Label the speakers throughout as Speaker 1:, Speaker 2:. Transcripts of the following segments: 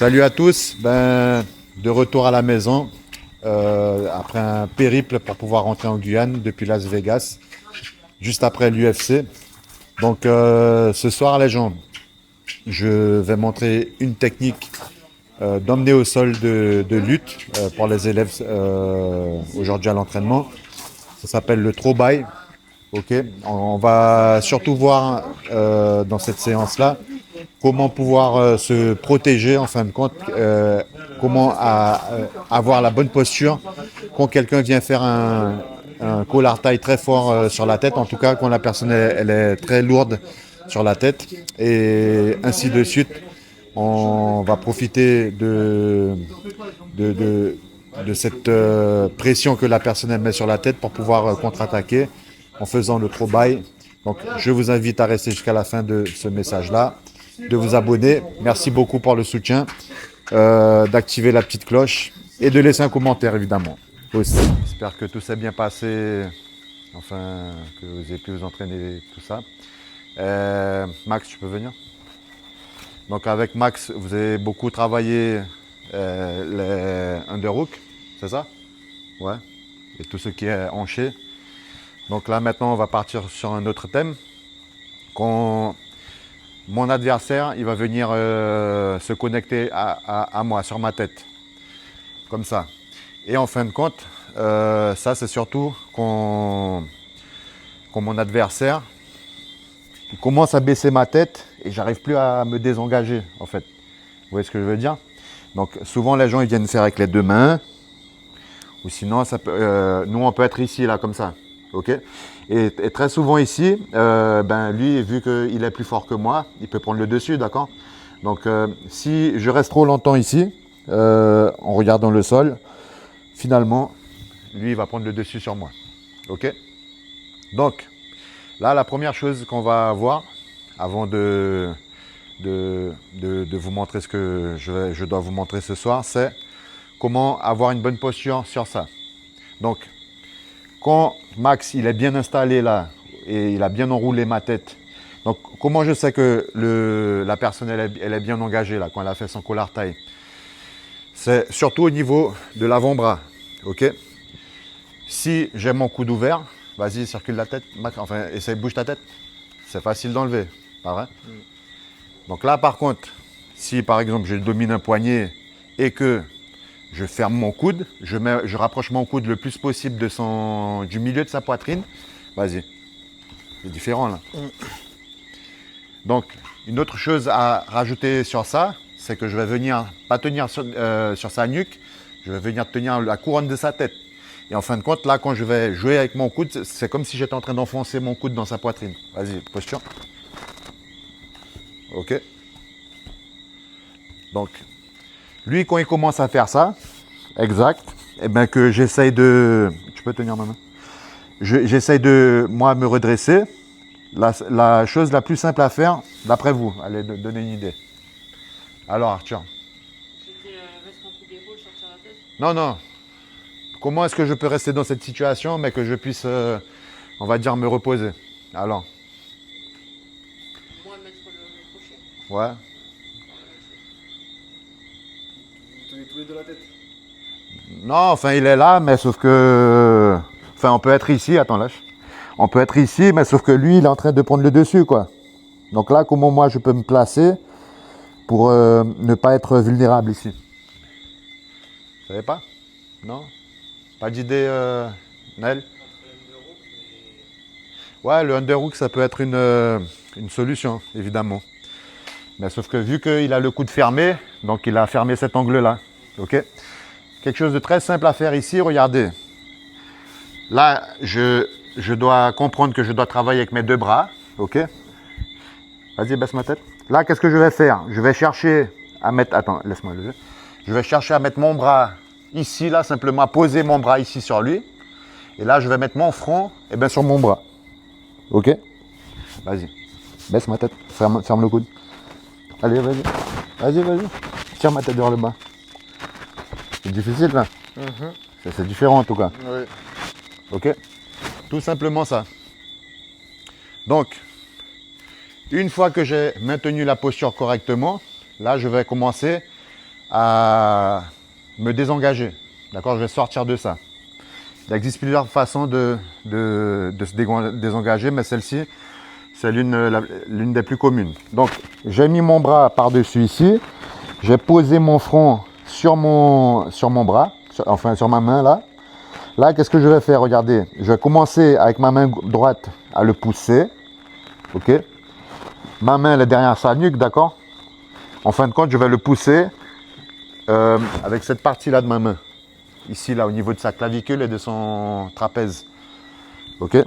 Speaker 1: Salut à tous, de retour à la maison après un périple pour pouvoir rentrer en Guyane depuis Las Vegas, juste après l'UFC. Donc ce soir les gens, je vais montrer une technique d'emmener au sol de lutte pour les élèves aujourd'hui à l'entraînement. Ça s'appelle le throw by. Ok, on va surtout voir dans cette séance-là comment pouvoir se protéger en fin de compte, comment avoir la bonne posture quand quelqu'un vient faire un collar taille très fort sur la tête, en tout cas quand la personne elle est très lourde sur la tête, et ainsi de suite. On va profiter de cette pression que la personne elle met sur la tête pour pouvoir contre-attaquer en faisant le throw by. Donc je vous invite à rester jusqu'à la fin de ce message-là, de vous abonner. Merci beaucoup pour le soutien, d'activer la petite cloche et de laisser un commentaire évidemment aussi. J'espère que tout s'est bien passé, enfin que vous avez pu vous entraîner tout ça. Max, tu peux venir? Donc avec Max, vous avez beaucoup travaillé les underhooks, c'est ça? Ouais. Et tout ce qui est hanché. Donc là maintenant on va partir sur un autre thème. Quand mon adversaire il va venir se connecter à moi, sur ma tête. Comme ça. Et en fin de compte, ça c'est surtout quand mon adversaire il commence à baisser ma tête et j'arrive plus à me désengager en fait. Vous voyez ce que je veux dire? Donc souvent les gens ils viennent faire avec les deux mains. Ou sinon, ça peut, nous on peut être ici là comme ça. Ok, et très souvent ici, lui, vu qu'il est plus fort que moi, il peut prendre le dessus, d'accord? Donc, si je reste trop longtemps ici, en regardant le sol, finalement, lui, il va prendre le dessus sur moi. Ok? Donc, là, la première chose qu'on va voir, avant de vous montrer ce que je dois vous montrer ce soir, c'est comment avoir une bonne posture sur ça. Donc, quand Max il est bien installé là et il a bien enroulé ma tête, donc comment je sais que la personne elle est bien engagée là quand elle a fait son collar taille? C'est surtout au niveau de l'avant-bras, ok? Si j'ai mon coude ouvert, vas-y circule la tête, Max, enfin essaye bouge ta tête, c'est facile d'enlever, pas vrai? Donc là par contre, si par exemple je domine un poignet et que je ferme mon coude, je rapproche mon coude le plus possible du milieu de sa poitrine. Vas-y. C'est différent là. Donc, une autre chose à rajouter sur ça, c'est que je vais venir, pas tenir sur sa nuque, je vais venir tenir la couronne de sa tête. Et en fin de compte, là, quand je vais jouer avec mon coude, c'est comme si j'étais en train d'enfoncer mon coude dans sa poitrine. Vas-y, posture. Ok. Donc, lui, quand il commence à faire ça, exact, et bien que j'essaye de... Tu peux tenir ma main? J'essaye de, moi, me redresser. La chose la plus simple à faire, d'après vous, allez donner une idée. Alors, Arthur.
Speaker 2: C'était reste en coup d'épaule, sortir la tête.
Speaker 1: Non, non. Comment est-ce que je peux rester dans cette situation, mais que je puisse, on va dire, me reposer? Alors.
Speaker 2: Moi, mettre le crochet.
Speaker 1: Ouais.
Speaker 3: Vous tenez tous les deux la tête.
Speaker 1: Non, enfin, il est là, mais sauf que... Enfin, on peut être ici, attends, lâche. On peut être ici, mais sauf que lui, il est en train de prendre le dessus, quoi. Donc là, comment moi, je peux me placer pour ne pas être vulnérable ici? Vous savez pas? Non? Pas d'idée, Naël? Ouais, le underhook, ça peut être une solution, évidemment. Mais sauf que vu qu'il a le coude fermé, donc il a fermé cet angle-là. Ok? Quelque chose de très simple à faire ici, regardez. Là, je dois comprendre que je dois travailler avec mes deux bras. Ok? Vas-y, baisse ma tête. Là, qu'est-ce que je vais faire? Je vais chercher à mettre... Attends, laisse-moi lever. Je vais chercher à mettre mon bras ici, là, simplement poser mon bras ici sur lui. Et là, je vais mettre mon front sur mon bras. Ok? Vas-y. Baisse ma tête. Ferme le coude. Allez, vas-y. Vas-y, vas-y. Tire ma tête vers le bas. C'est difficile, là. C'est différent, en tout cas.
Speaker 3: Oui.
Speaker 1: Ok? Tout simplement ça. Donc, une fois que j'ai maintenu la posture correctement, là, je vais commencer à me désengager. D'accord, je vais sortir de ça. Il existe plusieurs façons de se désengager, mais celle-ci, c'est l'une des plus communes. Donc, j'ai mis mon bras par-dessus ici. J'ai posé mon front sur mon bras, sur ma main là. Là, qu'est-ce que je vais faire? Regardez, je vais commencer avec ma main droite à le pousser. Ok. Ma main elle est derrière sa nuque, d'accord? En fin de compte, je vais le pousser avec cette partie-là de ma main. Ici, là, au niveau de sa clavicule et de son trapèze. Ok.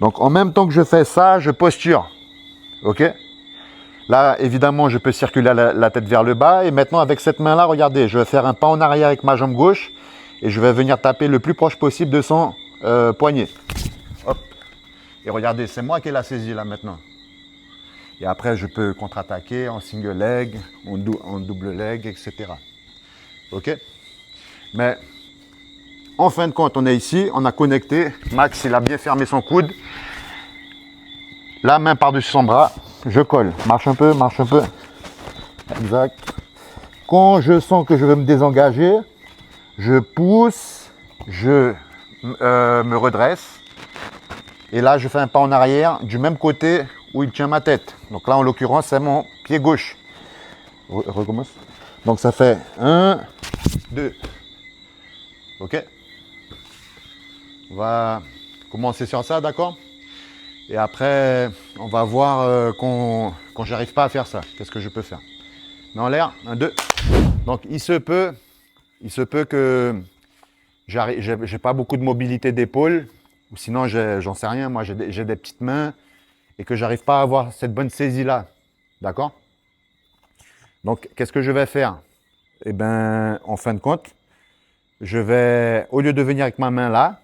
Speaker 1: Donc, en même temps que je fais ça, je posture. Ok. Là, évidemment, je peux circuler la tête vers le bas. Et maintenant, avec cette main-là, regardez, je vais faire un pas en arrière avec ma jambe gauche. Et je vais venir taper le plus proche possible de son poignet. Hop. Et regardez, c'est moi qui ai la saisie là maintenant. Et après, je peux contre-attaquer en single leg, en double leg, etc. Ok. Mais en fin de compte, on est ici, on a connecté. Max, il a bien fermé son coude. La main par-dessus son bras. Je colle. Marche un peu, marche un peu. Exact. Quand je sens que je veux me désengager, je pousse, je me redresse. Et là, je fais un pas en arrière du même côté où il tient ma tête. Donc là, en l'occurrence, c'est mon pied gauche. Recommence. Donc ça fait 1, 2. Ok. On va commencer sur ça, d'accord? Et après, on va voir quand j'arrive pas à faire ça, qu'est-ce que je peux faire. Mais en l'air, 1, 2. Donc il se peut que j'ai pas beaucoup de mobilité d'épaule, ou sinon j'en sais rien, moi j'ai des petites mains et que j'arrive pas à avoir cette bonne saisie là, d'accord? Donc qu'est-ce que je vais faire? Eh bien, en fin de compte, je vais, au lieu de venir avec ma main là,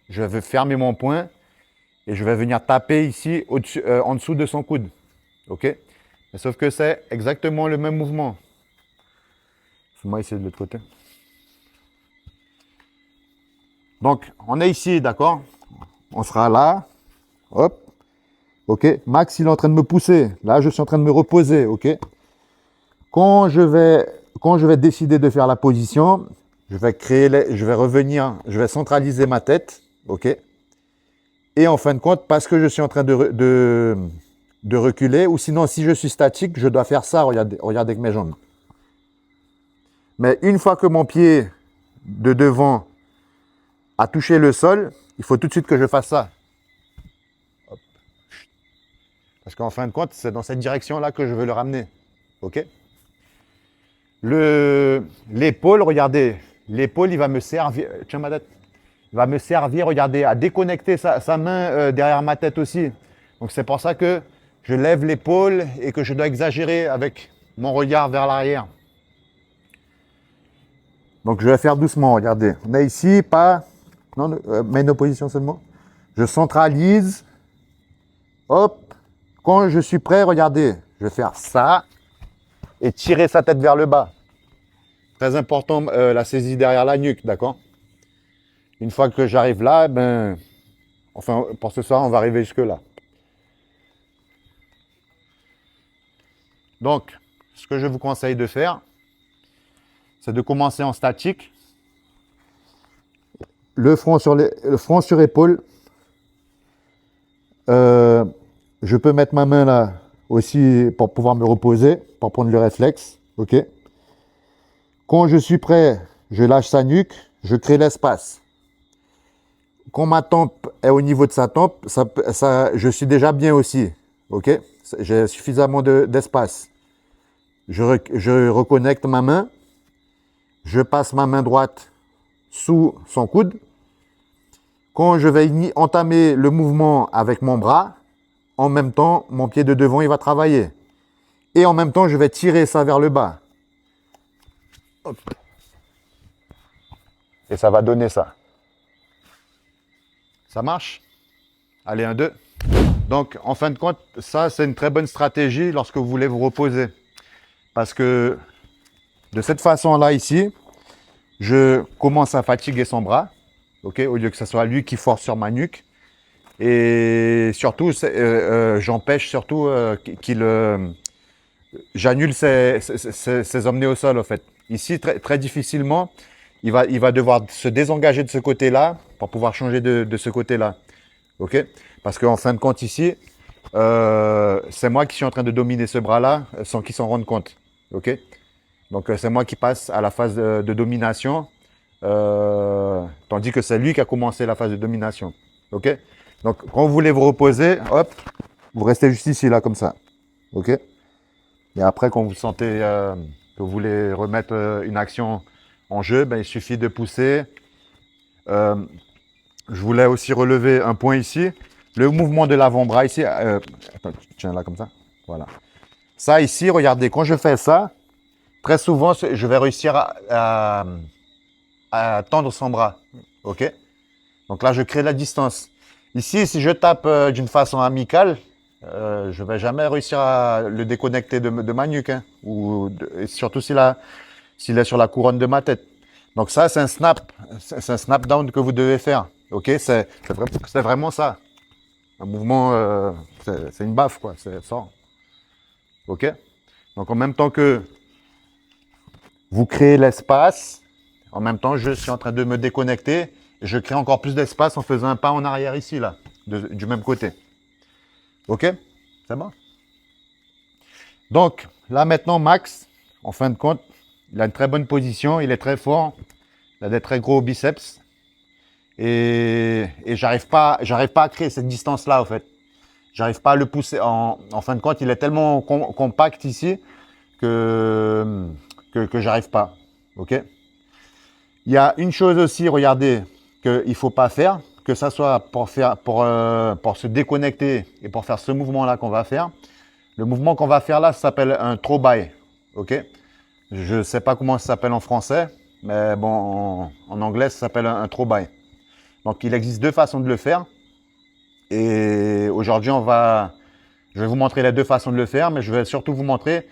Speaker 1: je vais fermer mon poing et je vais venir taper ici en dessous de son coude, ok? Mais sauf que c'est exactement le même mouvement. Moi ici de l'autre côté. Donc, on est ici, d'accord? On sera là. Hop. Ok. Max, il est en train de me pousser. Là, je suis en train de me reposer. Ok. Quand je vais décider de faire la position, je vais revenir, je vais centraliser ma tête. Ok. Et en fin de compte, parce que je suis en train de reculer, ou sinon, si je suis statique, je dois faire ça. Regardez avec mes jambes. Mais une fois que mon pied de devant a touché le sol, il faut tout de suite que je fasse ça. Hop. Parce qu'en fin de compte, c'est dans cette direction-là que je veux le ramener. Ok? L'épaule, regardez, l'épaule, il va me servir. Tiens ma tête. Il va me servir, regardez, à déconnecter sa main derrière ma tête aussi. Donc c'est pour ça que je lève l'épaule et que je dois exagérer avec mon regard vers l'arrière. Donc je vais faire doucement, regardez. On est ici, pas. Non, mets nos positions seulement. Je centralise. Hop. Quand je suis prêt, regardez. Je vais faire ça et tirer sa tête vers le bas. Très important, la saisie derrière la nuque, d'accord? Une fois que j'arrive là, enfin, pour ce soir, on va arriver jusque là. Donc, ce que je vous conseille de faire, c'est de commencer en statique. Le front sur épaule. Je peux mettre ma main là aussi pour pouvoir me reposer, pour prendre le réflexe. Ok. Quand je suis prêt, je lâche sa nuque, je crée l'espace. Quand ma tempe est au niveau de sa tempe, je suis déjà bien aussi. Ok. J'ai suffisamment d'espace. Je reconnecte ma main. Je passe ma main droite sous son coude. Quand je vais entamer le mouvement avec mon bras, en même temps, mon pied de devant, il va travailler. Et en même temps, je vais tirer ça vers le bas. Hop. Et ça va donner ça. Ça marche? Allez, 1, 2. Donc, en fin de compte, ça, c'est une très bonne stratégie lorsque vous voulez vous reposer. Parce que de cette façon-là, ici, je commence à fatiguer son bras. Okay, au lieu que ce soit lui qui force sur ma nuque. Et surtout, j'empêche surtout j'annule ses emmenés au sol, en fait. Ici, très difficilement, il va devoir se désengager de ce côté-là pour pouvoir changer de ce côté-là. OK? Parce qu'en fin de compte, ici, c'est moi qui suis en train de dominer ce bras-là sans qu'il s'en rende compte. OK? Donc, c'est moi qui passe à la phase de domination, tandis que c'est lui qui a commencé la phase de domination. OK? Donc, quand vous voulez vous reposer, hop, vous restez juste ici, là, comme ça. OK? Et après, quand vous sentez que vous voulez remettre une action en jeu, ben, il suffit de pousser. Je voulais aussi relever un point ici. Le mouvement de l'avant-bras ici. Attends, tiens là comme ça. Voilà. Ça ici, regardez, quand je fais ça, très souvent, je vais réussir à tendre son bras. OK? Donc là, je crée la distance. Ici, si je tape d'une façon amicale, je ne vais jamais réussir à le déconnecter de ma nuque. Hein, et surtout s'il est sur la couronne de ma tête. Donc ça, c'est un snap down que vous devez faire. OK? C'est vraiment ça. Un mouvement, c'est une baffe, quoi. C'est ça. OK? Donc en même temps que vous créez l'espace, en même temps, je suis en train de me déconnecter. Et je crée encore plus d'espace en faisant un pas en arrière ici, là, du même côté. OK? C'est bon? Donc, là maintenant, Max, en fin de compte, il a une très bonne position, il est très fort, il a des très gros biceps. Et j'arrive pas à créer cette distance-là, en fait. J'arrive pas à le pousser. En fin de compte, il est tellement compact ici que j'arrive pas. OK? Il y a une chose aussi, regardez, qu'il ne faut pas faire, que ça soit pour se déconnecter et pour faire ce mouvement-là qu'on va faire. Le mouvement qu'on va faire là, ça s'appelle un throw by. OK? Je ne sais pas comment ça s'appelle en français, mais bon, en anglais, ça s'appelle un throw by. Donc, il existe deux façons de le faire. Et aujourd'hui, je vais vous montrer les deux façons de le faire, mais je vais surtout vous montrer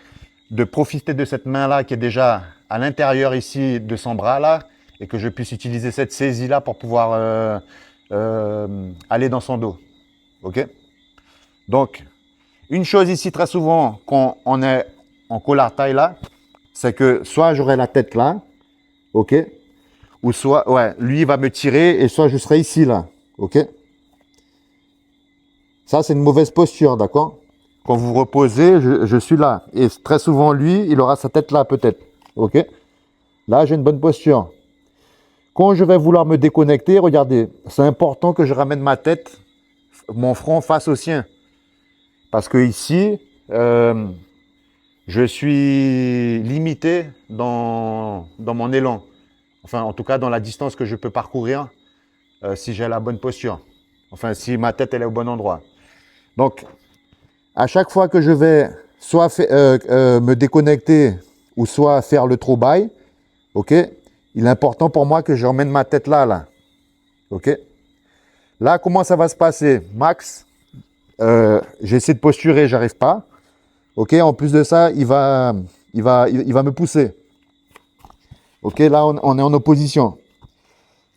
Speaker 1: de profiter de cette main-là qui est déjà à l'intérieur ici de son bras-là et que je puisse utiliser cette saisie-là pour pouvoir aller dans son dos. OK? Donc, une chose ici très souvent quand on est en collar taille là, c'est que soit j'aurai la tête là, OK? Ou soit, ouais, lui, il va me tirer et soit je serai ici, là. OK? Ça, c'est une mauvaise posture, d'accord? Quand vous reposez, je suis là. Et très souvent, lui, il aura sa tête là, peut-être. OK? Là, j'ai une bonne posture. Quand je vais vouloir me déconnecter, regardez, c'est important que je ramène ma tête, mon front face au sien. Parce que ici, je suis limité dans mon élan. Enfin, en tout cas, dans la distance que je peux parcourir si j'ai la bonne posture. Enfin, si ma tête elle est au bon endroit. Donc, à chaque fois que je vais soit me déconnecter ou soit faire le throw by, OK, il est important pour moi que je ramène ma tête là. OK? Là, comment ça va se passer? Max, j'essaie de posturer, j'arrive pas. OK, en plus de ça, il va me pousser. OK, là, on est en opposition.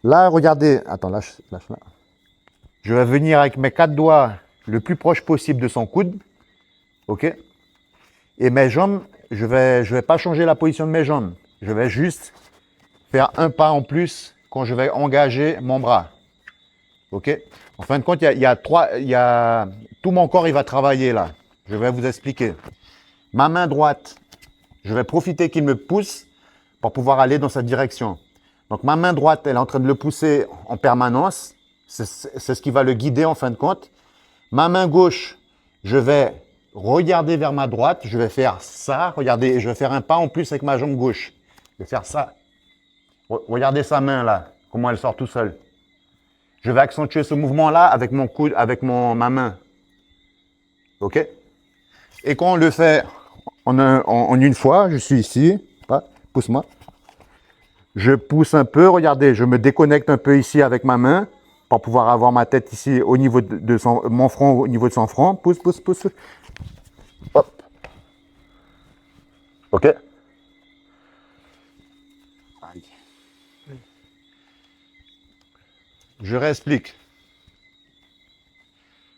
Speaker 1: Là, regardez. Attends, lâche là. Je vais venir avec mes 4 doigts le plus proche possible de son coude. OK? Et mes jambes, je vais pas changer la position de mes jambes. Je vais juste faire un pas en plus quand je vais engager mon bras. OK? En fin de compte, tout mon corps, il va travailler là. Je vais vous expliquer. Ma main droite, je vais profiter qu'il me pousse pour pouvoir aller dans sa direction. Donc, ma main droite, elle est en train de le pousser en permanence. C'est ce qui va le guider en fin de compte. Ma main gauche, je vais regarder vers ma droite. Je vais faire ça. Regardez, je vais faire un pas en plus avec ma jambe gauche. Je vais faire ça. Regardez sa main là, comment elle sort tout seule. Je vais accentuer ce mouvement-là avec mon coude, avec ma main. OK? Et quand on le fait en une fois, je suis ici. Pousse-moi. Je pousse un peu, regardez, je me déconnecte un peu ici avec ma main pour pouvoir avoir ma tête ici au niveau de mon front, au niveau de son front. Pousse. Hop. OK? Je réexplique.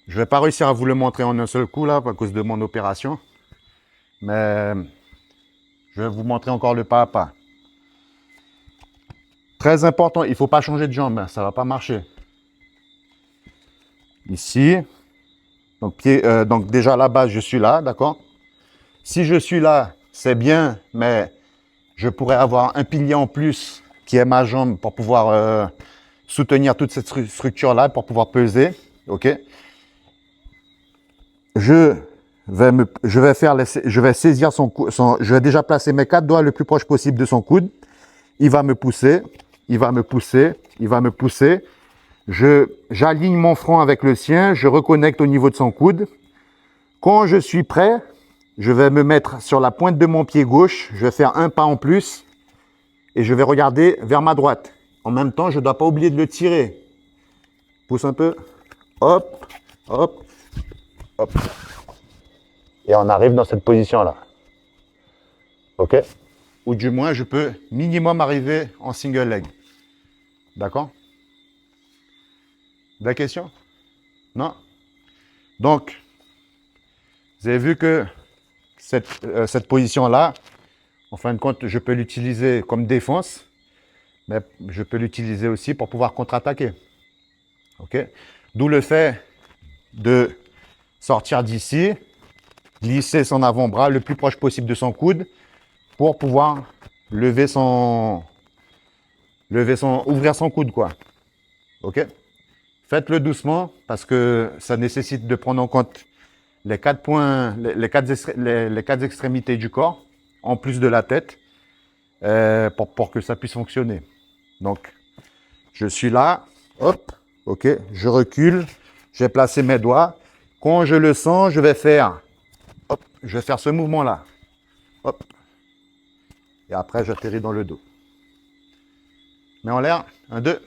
Speaker 1: Je ne vais pas réussir à vous le montrer en un seul coup là, à cause de mon opération. Mais je vais vous montrer encore le pas à pas. Très important, il ne faut pas changer de jambe, hein, ça ne va pas marcher. Ici. Donc déjà à la base, je suis là, d'accord? Si je suis là, c'est bien, mais je pourrais avoir un pilier en plus qui est ma jambe pour pouvoir soutenir toute cette structure-là, pour pouvoir peser, ok? Je vais saisir je vais déjà placer mes 4 doigts le plus proche possible de son coude. Il va me pousser, il va me pousser, il va me pousser. J'aligne mon front avec le sien, je reconnecte au niveau de son coude. Quand je suis prêt, je vais me mettre sur la pointe de mon pied gauche, je vais faire un pas en plus et je vais regarder vers ma droite. En même temps, je ne dois pas oublier de le tirer. Pousse un peu, hop, hop, hop. Et on arrive dans cette position-là. OK? Ou du moins, je peux minimum arriver en single leg. D'accord? Des questions? Non? Donc, vous avez vu que cette position-là, en fin de compte, je peux l'utiliser comme défense, mais je peux l'utiliser aussi pour pouvoir contre-attaquer. OK? D'où le fait de sortir d'ici, glisser son avant-bras le plus proche possible de son coude pour pouvoir ouvrir son coude, quoi. OK? Faites-le doucement parce que ça nécessite de prendre en compte les 4 points, les quatre extrémités du corps, en plus de la tête, pour que ça puisse fonctionner. Donc, je suis là, hop, ok, je recule, j'ai placé mes doigts. Quand je le sens, je vais faire ce mouvement-là. Hop. Et après, j'atterris dans le dos. Mets en l'air, 1, 2.